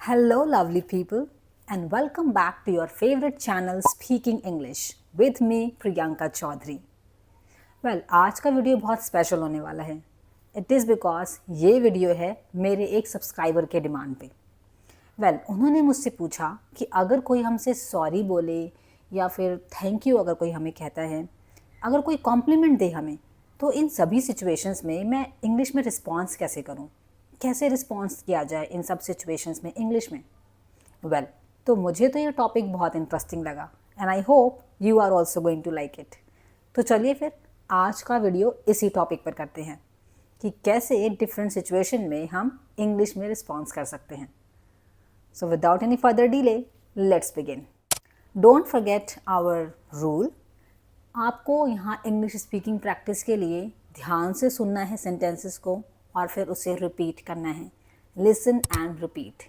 Hello, lovely people, and welcome back to your favorite channel Speaking English with me, Priyanka Chaudhary. Well, आज का video बहुत special होने वाला है. It is because ये video है मेरे एक सब्सक्राइबर के डिमांड पे. उन्होंने मुझसे पूछा कि अगर कोई हमसे सॉरी बोले या फिर थैंक यू अगर कोई हमें कहता है, अगर कोई कॉम्प्लीमेंट दे हमें, तो इन सभी सिचुएशंस में मैं इंग्लिश में रिस्पॉन्स कैसे करूं, कैसे रिस्पॉन्स किया जाए इन सब सिचुएशंस में इंग्लिश में. तो मुझे तो ये टॉपिक बहुत इंटरेस्टिंग लगा and I hope you are also going to like it. तो चलिए फिर आज का वीडियो इसी टॉपिक पर करते हैं कि कैसे डिफरेंट सिचुएशन में हम इंग्लिश में रिस्पॉन्स कर सकते हैं. So without any further delay, let's begin. Don't forget our rule. आपको यहाँ इंग्लिश स्पीकिंग प्रैक्टिस के लिए ध्यान से सुनना है सेंटेंसेस को और फिर उसे रिपीट करना है. Listen and repeat.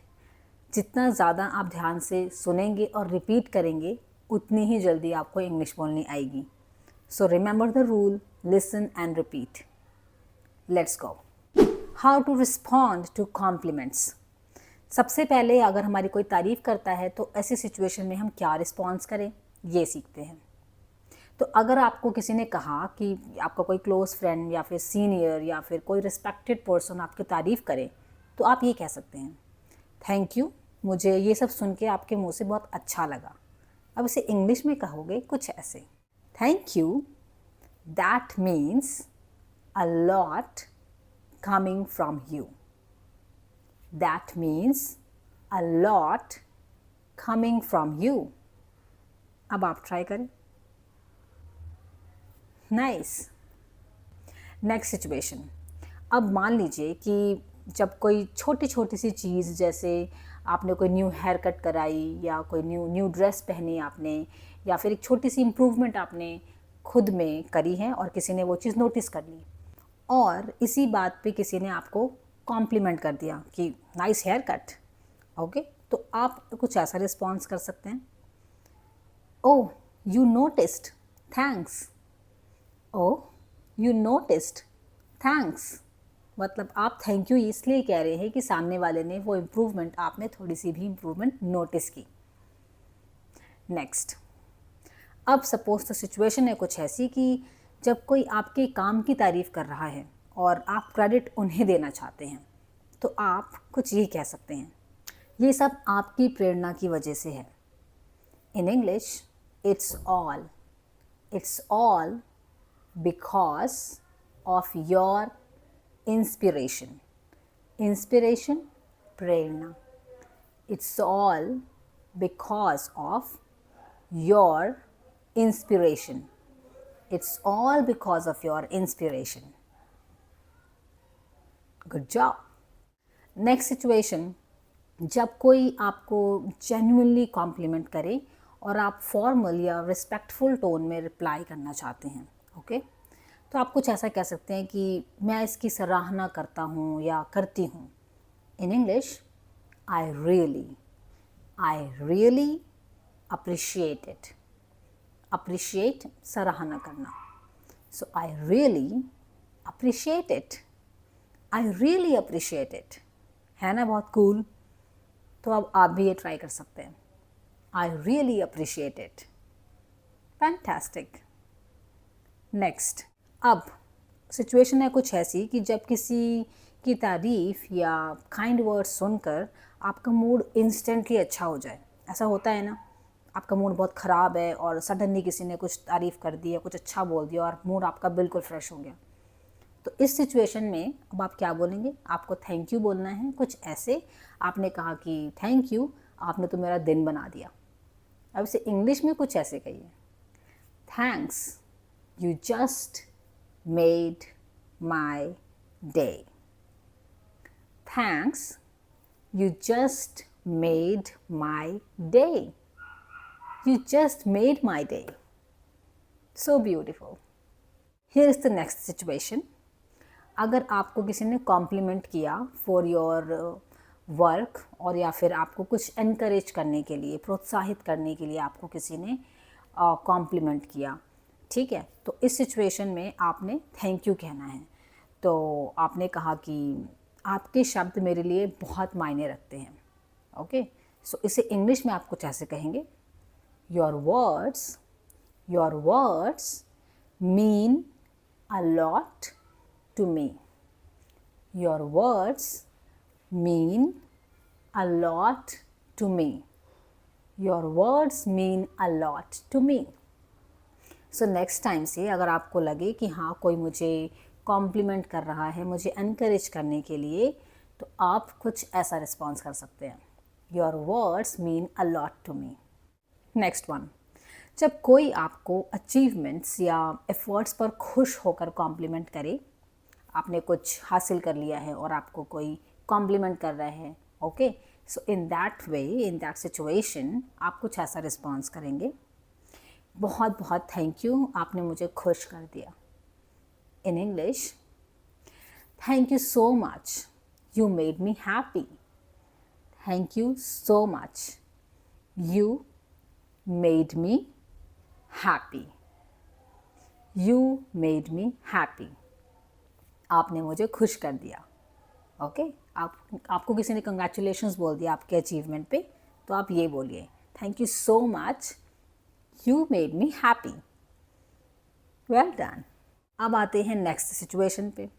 जितना ज़्यादा आप ध्यान से सुनेंगे और रिपीट करेंगे उतनी ही जल्दी आपको इंग्लिश बोलनी आएगी. So remember the rule, listen and repeat. Let's go. How to respond to compliments. सबसे पहले अगर हमारी कोई तारीफ़ करता है तो ऐसी सिचुएशन में हम क्या रिस्पॉन्स करें ये सीखते हैं. तो अगर आपको किसी ने कहा कि आपका कोई क्लोज़ फ्रेंड या फिर सीनियर या फिर कोई रिस्पेक्टेड पर्सन आपकी तारीफ़ करे तो आप ये कह सकते हैं, थैंक यू, मुझे ये सब सुन के आपके मुंह से बहुत अच्छा लगा. अब इसे इंग्लिश में कहोगे कुछ ऐसे, thank you, that means a lot coming from you. That means a lot coming from you. अब आप ट्राई करें. नाइस. Next situation. अब मान लीजिए कि जब कोई छोटी छोटी सी चीज़, जैसे आपने कोई न्यू हेयर कट कराई या कोई न्यू ड्रेस पहनी आपने, या फिर एक छोटी सी इम्प्रूवमेंट आपने खुद में करी है और किसी ने वो चीज़ नोटिस कर ली और इसी बात पे किसी ने आपको कॉम्प्लीमेंट कर दिया कि नाइस हेयर कट. ओके, तो आप कुछ ऐसा रिस्पॉन्स कर सकते हैं, oh you noticed, thanks. Oh you noticed, thanks. मतलब आप थैंक यू इसलिए कह रहे हैं कि सामने वाले ने वो इम्प्रूवमेंट, आप में थोड़ी सी भी इम्प्रूवमेंट नोटिस की. नेक्स्ट. अब सपोज द सिचुएशन है कुछ ऐसी कि जब कोई आपके काम की तारीफ़ कर रहा है और आप क्रेडिट उन्हें देना चाहते हैं, तो आप कुछ ये कह सकते हैं, ये सब आपकी प्रेरणा की वजह से है. In English, it's all because of your inspiration. Inspiration, Prerna. It's all because of your inspiration. It's all because of your inspiration. Good job. Next situation. जब कोई आपको जेन्युइनली कॉम्प्लीमेंट करे और आप फॉर्मल या रिस्पेक्टफुल टोन में reply करना चाहते हैं, ओके, तो आप कुछ ऐसा कह सकते हैं कि मैं इसकी सराहना करता हूँ या करती हूँ. In English, I really appreciate it. Appreciate, सराहना करना. So I really appreciate it. I really appreciate it. है ना बहुत कूल. तो अब आप भी ये ट्राई कर सकते हैं, आई really appreciate it. Fantastic. Next. अब सिचुएशन है कुछ ऐसी कि जब किसी की तारीफ़ या काइंड वर्ड सुनकर आपका मूड इंस्टेंटली अच्छा हो जाए. ऐसा होता है ना, आपका मूड बहुत ख़राब है और सडनली किसी ने कुछ तारीफ़ कर दी या कुछ अच्छा बोल दिया और मूड आपका बिल्कुल फ्रेश हो गया. तो इस सिचुएशन में अब आप क्या बोलेंगे, आपको थैंक यू बोलना है. कुछ ऐसे आपने कहा कि थैंक यू, आपने तो मेरा दिन बना दिया. अब इसे इंग्लिश में कुछ ऐसे कहिए, thanks, you just made my day. Thanks, you just made my day. You just made my day. So beautiful. Here is the next situation. अगर आपको किसी ने कॉम्प्लीमेंट किया फॉर योर वर्क और या फिर आपको कुछ एनकरेज करने के लिए, प्रोत्साहित करने के लिए आपको किसी ने कॉम्प्लीमेंट किया, ठीक है, तो इस सिचुएशन में आपने थैंक यू कहना है. तो आपने कहा कि आपके शब्द मेरे लिए बहुत मायने रखते हैं. ओके, सो इसे इंग्लिश में आप कुछ ऐसे कहेंगे, your words mean a lot to me. Your words mean a lot to me. Your words mean a lot to me. So next time से अगर आपको लगे कि हाँ कोई मुझे कॉम्प्लीमेंट कर रहा है, मुझे एनकरेज करने के लिए, तो आप कुछ ऐसा रिस्पॉन्स कर सकते हैं, your words mean a lot to me. Next one, जब कोई आपको अचीवमेंट्स या एफर्ट्स पर खुश होकर कॉम्प्लीमेंट करे, आपने कुछ हासिल कर लिया है और आपको कोई कॉम्प्लीमेंट कर रहा है, okay, so in that way, in that situation आप कुछ ऐसा रिस्पॉन्स करेंगे, बहुत बहुत थैंक यू, आपने मुझे खुश कर दिया। इन English, thank you so much, you made me happy. Thank you so much. You made me happy. You made me happy. आपने मुझे खुश कर दिया। ओके, आपको किसी ने कंग्रेचुलेशंस बोल दिया आपके अचीवमेंट पे, तो आप ये बोलिए, thank you so much, you made me happy. Well done. अब आते हैं नेक्स्ट सिचुएशन पे।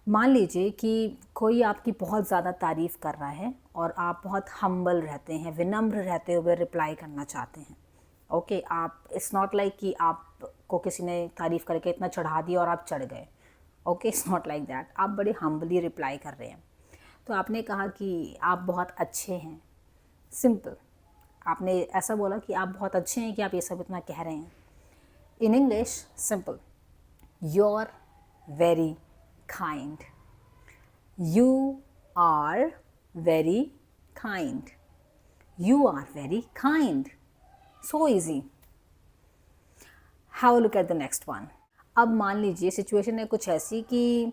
मान लीजिए कि कोई आपकी बहुत ज़्यादा तारीफ़ कर रहा है और आप बहुत हम्बल रहते हैं, विनम्र रहते हुए रिप्लाई करना चाहते हैं, ओके, आप इट्स नॉट लाइक कि आपको किसी ने तारीफ़ करके इतना चढ़ा दिया और आप चढ़ गए, okay, it's not like that, आप बड़े हम्बली रिप्लाई कर रहे हैं। तो आपने कहा कि आप बहुत अच्छे हैं, सिंपल, आपने ऐसा बोला कि आप बहुत अच्छे हैं कि आप ये सब इतना कह रहे हैं। In English, simple, you are very kind. You are very kind. You are very kind. So easy. Have a look at the next one. अब मान लीजिए सिचुएशन है कुछ ऐसी कि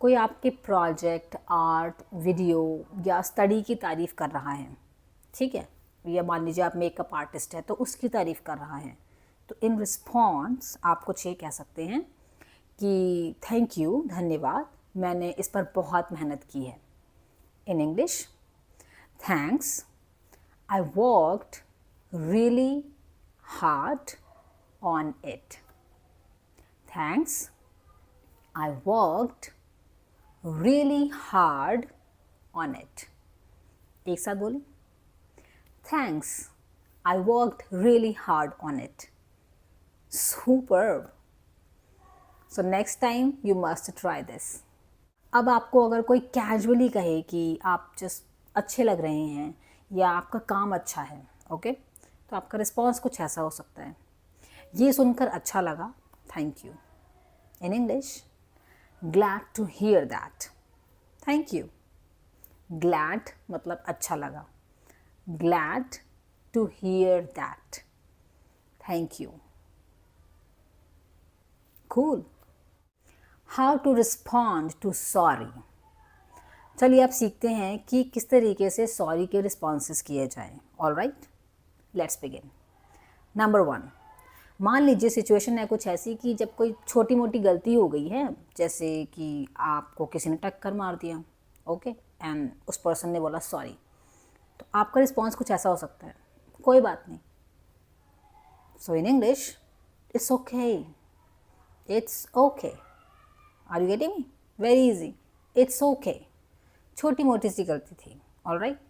कोई आपके प्रोजेक्ट, आर्ट, वीडियो या स्टडी की तारीफ़ कर रहा है, ठीक है, या मान लीजिए आप मेकअप आर्टिस्ट है तो उसकी तारीफ़ कर रहा है, तो इन रिस्पॉन्स आप कुछ ये कह सकते हैं कि थैंक यू, धन्यवाद, मैंने इस पर बहुत मेहनत की है। In English, thanks, I worked really hard on it. Thanks, I worked really hard on it. एक साथ बोलें, thanks, I worked really hard on it. Superb. So next time you must try this. अब आपको अगर कोई casually कहे कि आप जस्ट अच्छे लग रहे हैं या आपका काम अच्छा है, ओके, तो आपका रिस्पॉन्स कुछ ऐसा हो सकता है, ये सुनकर अच्छा लगा, thank you. In English, glad to hear that, thank you. Glad मतलब अच्छा लगा, glad to hear that, thank you. Cool. How to respond to sorry. चलिए आप सीखते हैं कि किस तरीके से सॉरी के रिस्पॉन्सेस किए जाएं। All right, let's begin. Number 1, मान लीजिए सिचुएशन है कुछ ऐसी कि जब कोई छोटी मोटी गलती हो गई है, जैसे कि आपको किसी ने टक्कर मार दिया, ओके, एंड उस पर्सन ने बोला सॉरी, तो आपका रिस्पॉन्स कुछ ऐसा हो सकता है, कोई बात नहीं। So in English, it's okay, it's okay. Are you getting me? Very easy, it's okay. छोटी मोटी सी गलती थी, ऑल राइट।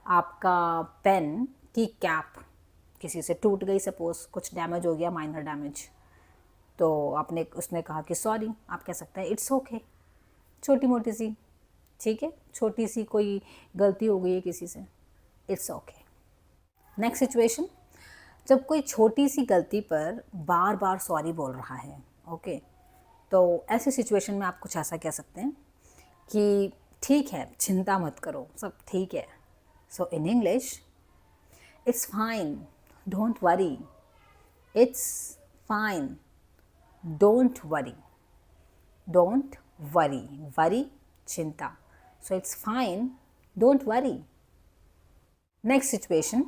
आपका पेन की कैप किसी से टूट गई, सपोज कुछ डैमेज हो गया, माइनर डैमेज, तो उसने कहा कि सॉरी, आप कह सकते हैं इट्स ओके, छोटी मोटी सी, ठीक है, छोटी सी कोई गलती हो गई है किसी से, इट्स ओके। नेक्स्ट सिचुएशन, जब कोई छोटी सी गलती पर बार बार सॉरी बोल रहा है, ओके, तो ऐसी सिचुएशन में आप कुछ ऐसा कह सकते हैं कि ठीक है, चिंता मत करो, सब ठीक है। So in English, it's fine, don't worry, it's fine, don't worry, don't worry, worry चिंता, so it's fine, don't worry. Next situation,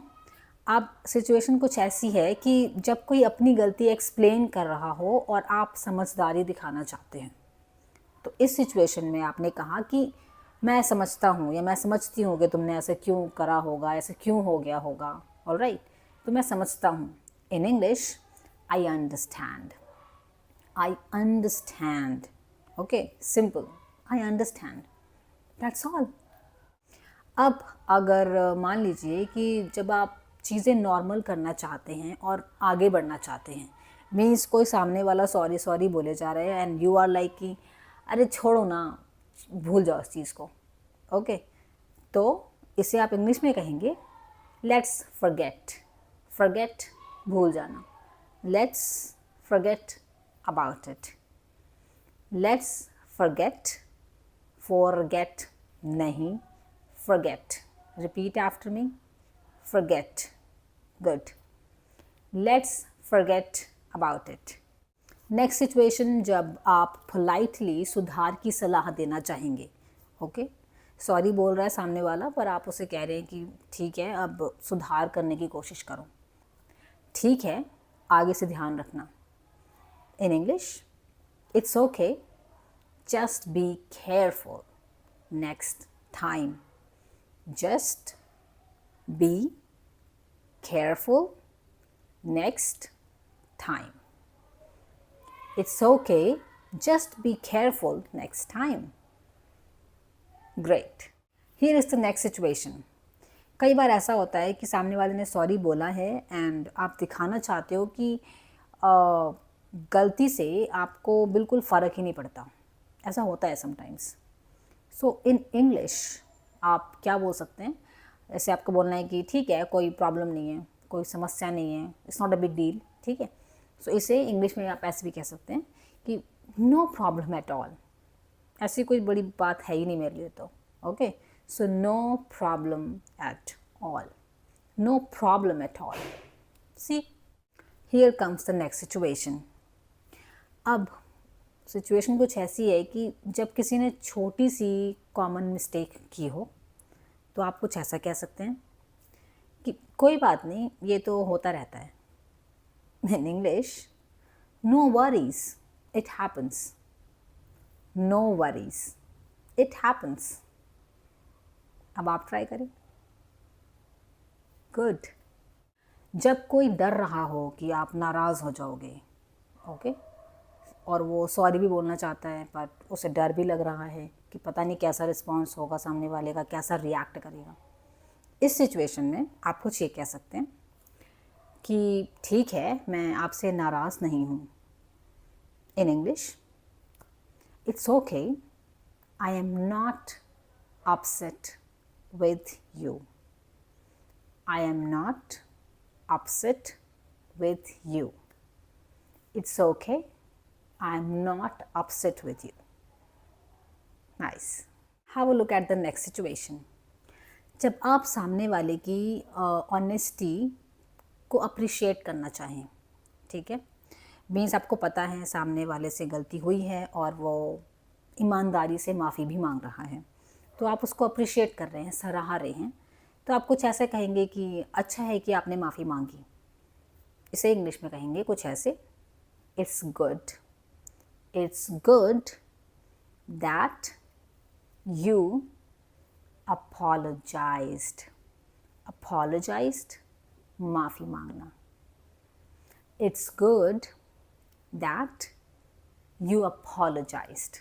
अब सिचुएशन कुछ ऐसी है कि जब कोई अपनी गलती एक्सप्लेन कर रहा हो और आप समझदारी दिखाना चाहते हैं, तो इस सिचुएशन में आपने कहा कि मैं समझता हूँ या मैं समझती हूँ कि तुमने ऐसे क्यों करा होगा, ऐसे क्यों हो गया होगा। ऑलराइट, तो मैं समझता हूँ। In English, I understand. I understand. Okay, simple, I understand, that's all. अब अगर मान लीजिए कि जब आप चीज़ें नॉर्मल करना चाहते हैं और आगे बढ़ना चाहते हैं, मीन्स कोई सामने वाला सॉरी सॉरी बोले जा रहे हैं एंड यू आर लाइक कि अरे छोड़ो ना, भूल जाओ इस चीज़ को। ओके, तो इसे आप इंग्लिश में कहेंगे लेट्स फॉरगेट। फॉरगेट, भूल जाना। Let's forget about it. Let's forget, forget नहीं, forget. Repeat after me. Forget. Good. Let's forget about it. Next situation, जब आप पोलाइटली सुधार की सलाह देना चाहेंगे। ओके, सॉरी बोल रहा है सामने वाला, पर आप उसे कह रहे हैं कि ठीक है, अब सुधार करने की कोशिश करो। ठीक है, आगे से ध्यान रखना। इन English, it's okay, just be careful next time. Just be careful next time. It's okay. Just be careful next time. Great. Here is the next situation. कई बार ऐसा होता है कि सामने वाले ने सॉरी बोला है एंड आप दिखाना चाहते हो कि गलती से आपको बिल्कुल फ़र्क ही नहीं पड़ता। ऐसा होता है समटाइम्स। सो इन इंग्लिश आप क्या बोल सकते हैं? ऐसे आपको बोलना है कि ठीक है, कोई प्रॉब्लम नहीं है, कोई समस्या नहीं है, it's not a big deal. ठीक है, सो इसे इंग्लिश में आप ऐसे भी कह सकते हैं कि नो प्रॉब्लम एट ऑल। ऐसी कोई बड़ी बात है ही नहीं मेरे लिए तो। Okay, so no problem at all. No problem at all. See, here comes the next situation. अब सिचुएशन कुछ ऐसी है कि जब किसी ने छोटी सी कॉमन मिस्टेक की हो, तो आप कुछ ऐसा कह सकते हैं कि कोई बात नहीं, ये तो होता रहता है। In English, no worries, it happens. No worries, it happens. अब आप ट्राई करें। गुड। जब कोई डर रहा हो कि आप नाराज़ हो जाओगे, ओके, और वो सॉरी भी बोलना चाहता है, पर उसे डर भी लग रहा है कि पता नहीं कैसा रिस्पॉन्स होगा सामने वाले का, कैसा रिएक्ट करेगा। इस सिचुएशन में आप कुछ ये कह सकते हैं कि ठीक है, मैं आपसे नाराज़ नहीं हूँ। In English, it's okay, I am not upset with you. I am not upset with you. It's okay, I am not upset with you. Nice. Have a look at the next situation. जब आप सामने वाले की honesty को appreciate करना चाहें, ठीक है, मीन्स आपको पता है सामने वाले से गलती हुई है और वो ईमानदारी से माफ़ी भी मांग रहा है, तो आप उसको अप्रिशिएट कर रहे हैं, सराह रहे हैं, तो आप कुछ ऐसे कहेंगे कि अच्छा है कि आपने माफ़ी मांगी। इसे इंग्लिश में कहेंगे कुछ ऐसे, it's good. It's good that you apologized. Apologized, माफ़ी मांगना। It's good that you apologized.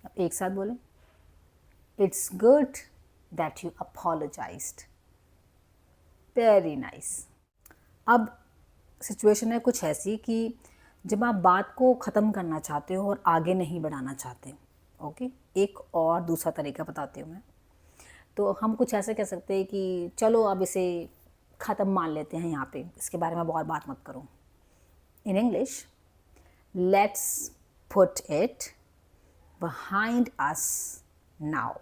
अब एक साथ बोलें, It's good that you apologized. Very nice. अब सिचुएशन है कुछ ऐसी कि जब आप बात को ख़त्म करना चाहते हो और आगे नहीं बढ़ाना चाहते। ओके, एक और दूसरा तरीका बताती हूँ मैं। तो हम कुछ ऐसे कह सकते हैं कि चलो अब इसे ख़त्म मान लेते हैं, यहाँ पे इसके बारे में बहुत बात मत करो। In English, let's put it behind us now.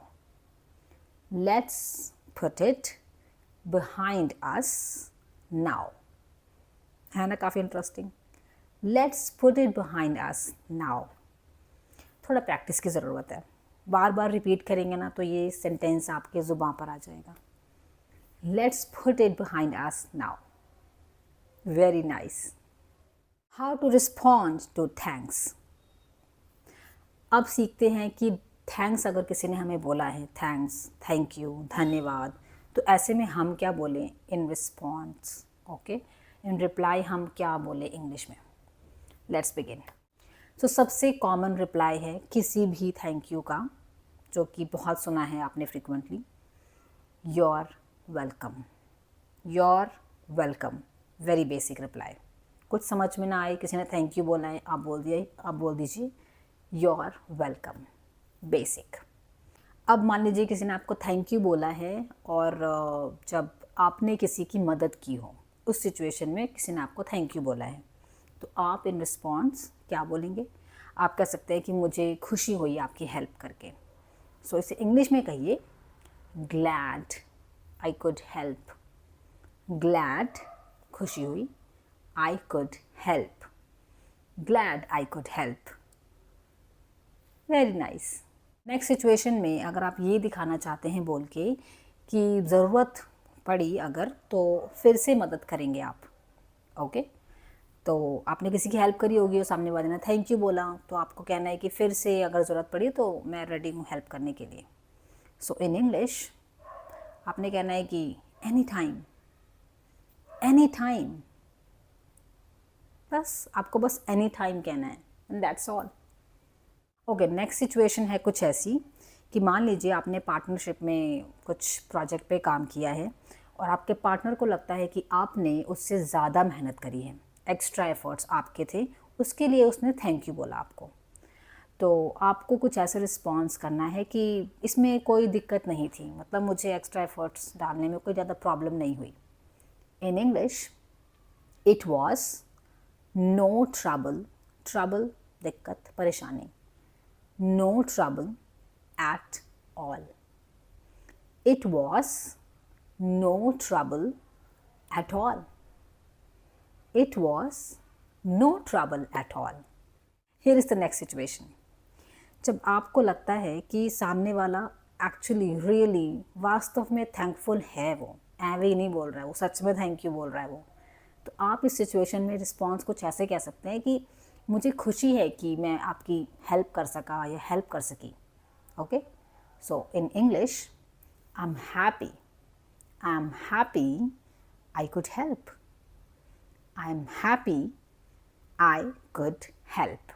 Let's put it behind us now. है ना काफ़ी interesting. Let's put it behind us now. थोड़ा प्रैक्टिस की ज़रूरत है, बार बार रिपीट करेंगे ना तो ये सेंटेंस आपके ज़ुबान पर आ जाएगा। Let's put it behind us now. Very nice. How to respond to thanks. अब सीखते हैं कि थैंक्स अगर किसी ने हमें बोला है, थैंक्स, थैंक यू, धन्यवाद, तो ऐसे में हम क्या बोलें in response, okay, in reply हम क्या बोले इंग्लिश में। Let's begin. सो सबसे कॉमन रिप्लाई है किसी भी थैंक यू का, जो कि बहुत सुना है आपने frequently, your welcome, your welcome, very basic reply. कुछ समझ में ना आए, किसी ने थैंक यू बोला है, आप बोल दीजिए योर वेलकम, बेसिक। अब मान लीजिए किसी ने आपको थैंक यू बोला है और जब आपने किसी की मदद की हो, उस सिचुएशन में किसी ने आपको थैंक यू बोला है, तो आप इन रिस्पॉन्स क्या बोलेंगे? आप कह सकते हैं कि मुझे खुशी हुई आपकी हेल्प करके। सो इसे इंग्लिश में कहिए glad I could help, glad खुशी हुई, I could help, glad I could help, very nice. Next situation में अगर आप ये दिखाना चाहते हैं बोल के कि ज़रूरत पड़ी अगर, तो फिर से मदद करेंगे आप, ओके। तो आपने किसी की हेल्प करी होगी और सामने वाले ने थैंक यू बोला, तो आपको कहना है कि फिर से अगर ज़रूरत पड़ी तो मैं रेडी हूँ हेल्प करने के लिए। सो इन इंग्लिश आपने कहना है कि एनी टाइम, एनी टाइम, बस आपको बस एनी टाइम कहना है, and that's all. Okay, next situation है कुछ ऐसी कि मान लीजिए आपने पार्टनरशिप में कुछ प्रोजेक्ट पे काम किया है और आपके पार्टनर को लगता है कि आपने उससे ज़्यादा मेहनत करी है, एक्स्ट्रा एफर्ट्स आपके थे, उसके लिए उसने थैंक यू बोला आपको। तो आपको कुछ ऐसा रिस्पॉन्स करना है कि इसमें कोई दिक्कत नहीं थी, मतलब मुझे एक्स्ट्रा एफर्ट्स डालने में कोई ज़्यादा प्रॉब्लम नहीं हुई। In English it was no trouble, trouble दिक्कत, परेशानी, no trouble at all. It was no trouble at all. It was no trouble at all. Here is the next situation. जब आपको लगता है कि सामने वाला एक्चुअली रियली वास्तव में थैंकफुल है, वो ऐवे ही नहीं बोल रहा है, वो सच में थैंक यू बोल रहा है वो, तो आप इस सिचुएशन में रिस्पॉन्स कुछ ऐसे कह सकते हैं कि मुझे खुशी है कि मैं आपकी हेल्प कर सका या हेल्प कर सकी, okay. So in English I am happy, I am happy I could help, I am happy I could help,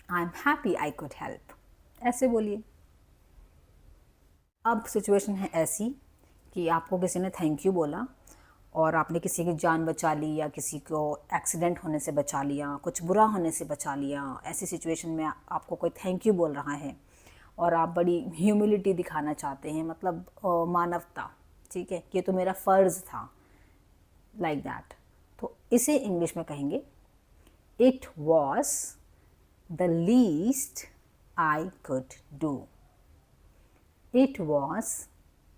I am happy I could help, ऐसे बोलिए। अब सिचुएशन है ऐसी कि आपको किसी ने थैंक यू बोला और आपने किसी की जान बचा ली या किसी को एक्सीडेंट होने से बचा लिया, कुछ बुरा होने से बचा लिया। ऐसी सिचुएशन में आपको कोई थैंक यू बोल रहा है और आप बड़ी ह्यूमिलिटी दिखाना चाहते हैं, मतलब मानवता, ठीक है, ये तो मेरा फ़र्ज़ था, लाइक दैट। तो इसे इंग्लिश में कहेंगे it was the least I could do, it was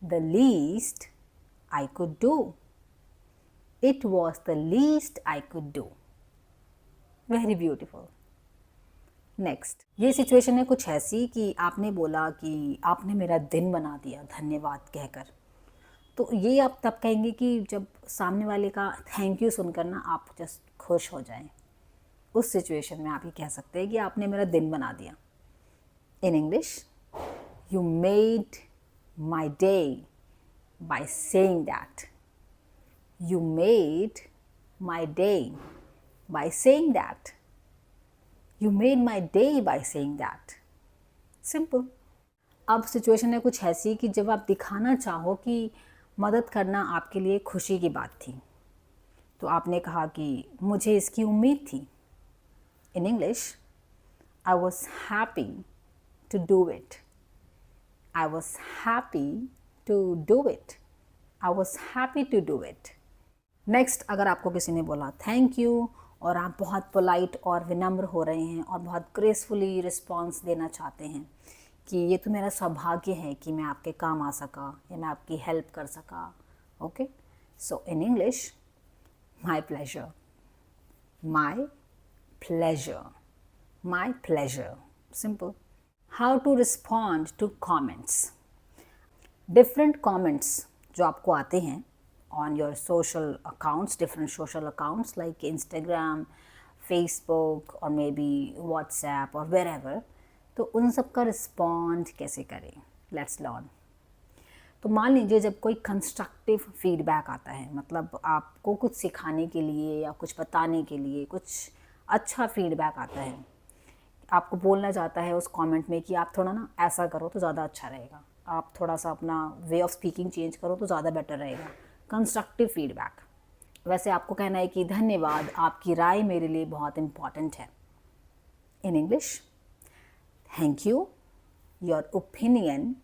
the least I could do, It was the least I could do. Very beautiful. Next, ये सिचुएशन है कुछ ऐसी कि आपने बोला कि आपने मेरा दिन बना दिया धन्यवाद कहकर। तो ये आप तब कहेंगे कि जब सामने वाले का थैंक यू सुनकर ना आप जस्ट खुश हो जाएं। उस सिचुएशन में आप ये कह सकते हैं कि आपने मेरा दिन बना दिया। In English you made my day by saying that, You made my day by saying that. You made my day by saying that. Simple. अब सिचुएशन है कुछ ऐसी कि जब आप दिखाना चाहो कि मदद करना आपके लिए खुशी की बात थी, तो आपने कहा कि मुझे इसकी उम्मीद थी। In English I was happy to do it, I was happy to do it, I was happy to do it. Next, अगर आपको किसी ने बोला थैंक यू और आप बहुत पोलाइट और विनम्र हो रहे हैं और बहुत ग्रेसफुली रिस्पॉन्स देना चाहते हैं कि ये तो मेरा सौभाग्य है कि मैं आपके काम आ सका या मैं आपकी हेल्प कर सका, okay. So in English my pleasure, my pleasure, my pleasure, simple. How to respond to comments. Different comments जो आपको आते हैं on your social accounts, different social accounts like Instagram, Facebook, or maybe WhatsApp or wherever. तो उन सब का respond कैसे करें, लेट्स लर्न। तो मान लीजिए जब कोई कंस्ट्रक्टिव फीडबैक आता है, मतलब आपको कुछ सिखाने के लिए या कुछ बताने के लिए कुछ अच्छा फीडबैक आता है, आपको बोलना चाहता है उस कमेंट में कि आप थोड़ा ना ऐसा करो तो ज़्यादा अच्छा रहेगा, आप थोड़ा सा अपना वे ऑफ स्पीकिंग चेंज करो तो ज़्यादा बेटर रहेगा, कंस्ट्रक्टिव फीडबैक। वैसे आपको कहना है कि धन्यवाद, आपकी राय मेरे लिए बहुत इम्पॉर्टेंट है। In English, thank you, your opinion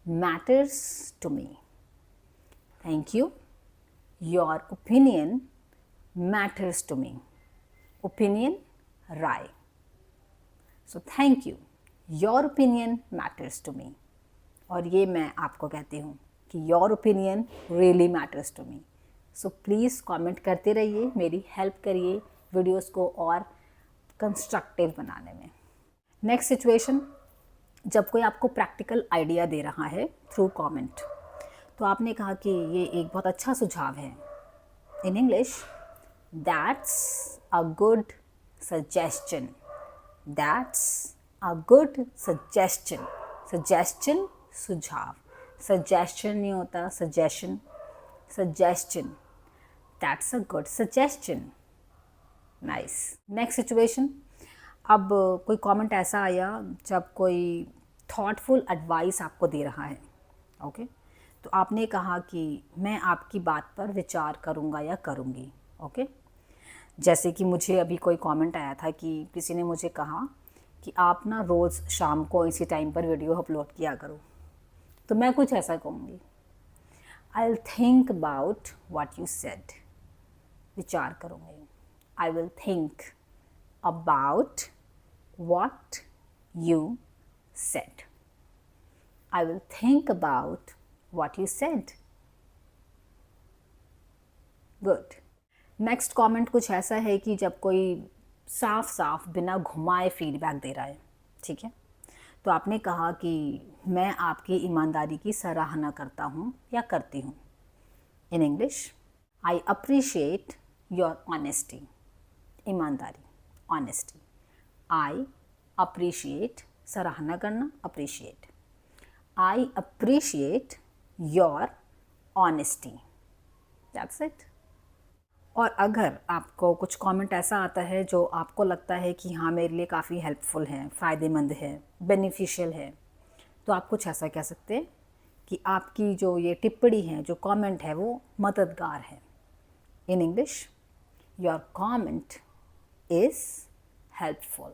matters to me. Thank you, your opinion matters to me. Opinion, राय। So thank you, your opinion matters to me. और ये मैं आपको कहती हूँ कि your opinion really matters to me. So please comment करते रहिए, मेरी हेल्प करिए वीडियोस को और कंस्ट्रक्टिव बनाने में। नेक्स्ट सिचुएशन, जब कोई आपको प्रैक्टिकल आइडिया दे रहा है थ्रू कमेंट, तो आपने कहा कि ये एक बहुत अच्छा सुझाव है। In English, that's a good suggestion. That's a good suggestion. Suggestion, सुझाव। सजेशन नहीं होता, suggestion, suggestion. That's a good suggestion. Nice. Next situation, अब कोई कमेंट ऐसा आया जब कोई थॉटफुल एडवाइस आपको दे रहा है, ओके तो आपने कहा कि मैं आपकी बात पर विचार करूँगा या करूँगी, ओके जैसे कि मुझे अभी कोई कमेंट आया था कि किसी ने मुझे कहा कि आप ना रोज़ शाम को इसी टाइम पर वीडियो अपलोड किया करो, तो मैं कुछ ऐसा कहूँगी, I will think about what you said. विचार करूँगी, I will think about what you said. I will think about what you said. Good. Next comment कुछ ऐसा है कि जब कोई साफ साफ बिना घुमाए फीडबैक दे रहा है, ठीक है, तो आपने कहा कि मैं आपकी ईमानदारी की सराहना करता हूँ या करती हूँ। In English, I appreciate your honesty. ईमानदारी, ऑनेस्टी। आई अप्रिशिएट, सराहना करना, appreciate. I appreciate your honesty. That's it. और अगर आपको कुछ कमेंट ऐसा आता है जो आपको लगता है कि हाँ मेरे लिए काफ़ी हेल्पफुल है, फ़ायदेमंद है, बेनिफिशियल है, तो आप कुछ ऐसा कह सकते हैं कि आपकी जो ये टिप्पणी है, जो कमेंट है, वो मददगार है। In English, your comment is helpful.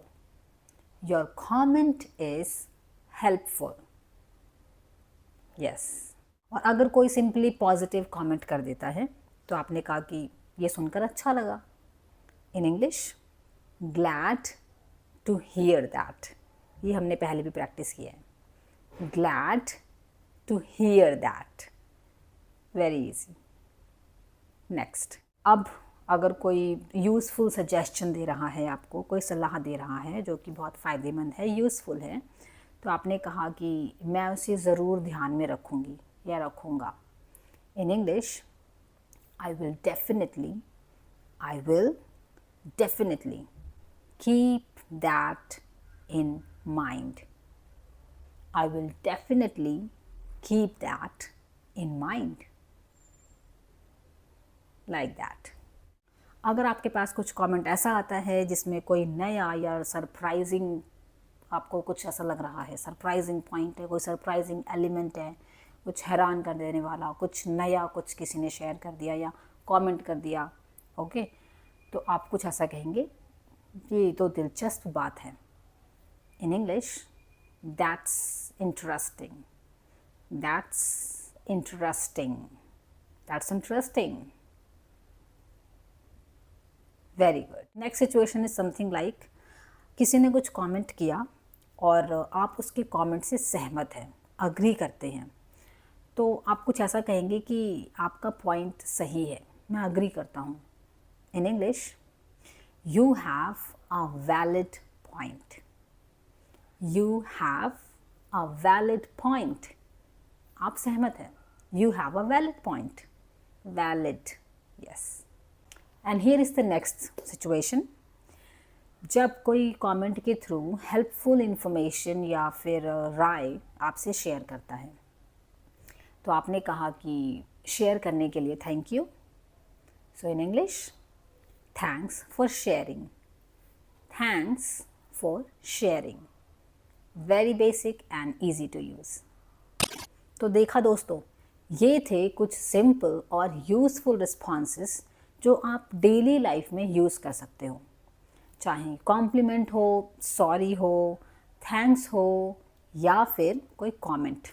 Your comment is helpful. Yes. और अगर कोई सिंपली पॉजिटिव कमेंट कर देता है तो आपने कहा कि ये सुनकर अच्छा लगा। In English, glad to hear that. ये हमने पहले भी प्रैक्टिस किया है। Glad to hear that. Very easy. Next, अब अगर कोई यूज़फुल सजेशन दे रहा है, आपको कोई सलाह दे रहा है जो कि बहुत फ़ायदेमंद है, यूज़फुल है, तो आपने कहा कि मैं उसे ज़रूर ध्यान में रखूँगी या रखूँगा। In English, I will definitely keep that in mind. I will definitely keep that in mind. Like that. अगर आपके पास कुछ कमेंट ऐसा आता है जिसमें कोई नया या सरप्राइजिंग, आपको कुछ ऐसा लग रहा है, सरप्राइजिंग पॉइंट है, कोई सरप्राइजिंग एलिमेंट है, कुछ हैरान कर देने वाला, कुछ नया, कुछ किसी ने शेयर कर दिया या कमेंट कर दिया, ओके तो आप कुछ ऐसा कहेंगे, ये तो दिलचस्प बात है। In English, that's interesting. That's interesting. That's interesting. Very good. Next situation is something like, किसी ने कुछ कमेंट किया और आप उसके कमेंट से सहमत हैं, अग्री करते हैं, तो आप कुछ ऐसा कहेंगे कि आपका पॉइंट सही है, मैं अग्री करता हूँ। In English, you have a valid point. You have a valid point. आप सहमत हैं, you have a valid point. Valid, yes. And here is the next situation, जब कोई कमेंट के थ्रू हेल्पफुल इन्फॉर्मेशन या फिर राय आपसे शेयर करता है, तो आपने कहा कि शेयर करने के लिए thank you. So in English, thanks for sharing, thanks for sharing. Very basic and easy to use. तो देखा दोस्तों, ये थे कुछ सिंपल और यूज़फुल रिस्पॉन्सेस जो आप डेली लाइफ में यूज़ कर सकते हो, चाहे कॉम्प्लीमेंट हो, सॉरी हो, थैंक्स हो या फिर कोई कमेंट।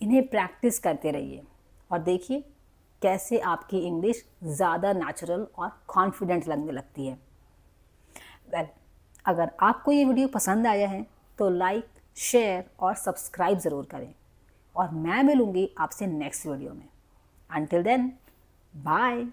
इन्हें प्रैक्टिस करते रहिए और देखिए कैसे आपकी इंग्लिश ज़्यादा नेचुरल और कॉन्फिडेंट लगने लगती है। वेल, अगर आपको ये वीडियो पसंद आया है तो लाइक, शेयर और सब्सक्राइब ज़रूर करें और मैं मिलूँगी आपसे नेक्स्ट वीडियो में। Until then, bye.